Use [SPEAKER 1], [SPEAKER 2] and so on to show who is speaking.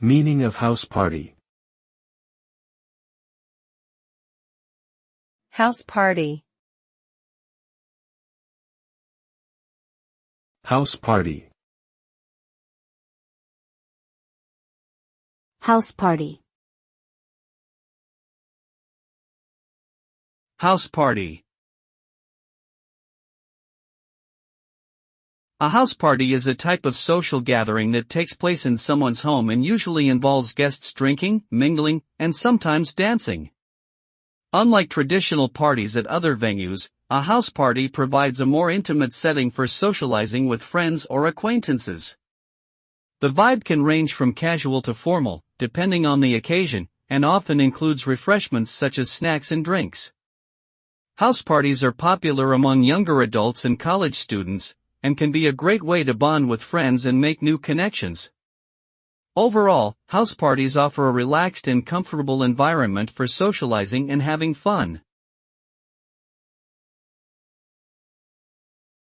[SPEAKER 1] Meaning of house party.
[SPEAKER 2] House party.
[SPEAKER 1] House party.
[SPEAKER 3] House party.
[SPEAKER 4] House party. A house party is a type of social gathering that takes place in someone's home and usually involves guests drinking, mingling, and sometimes dancing. Unlike traditional parties at other venues, a house party provides a more intimate setting for socializing with friends or acquaintances. The vibe can range from casual to formal, depending on the occasion, and often includes refreshments such as snacks and drinks. House parties are popular among younger adults and college students, and can be a great way to bond with friends and make new connections. Overall, house parties offer a relaxed and comfortable environment for socializing and having fun.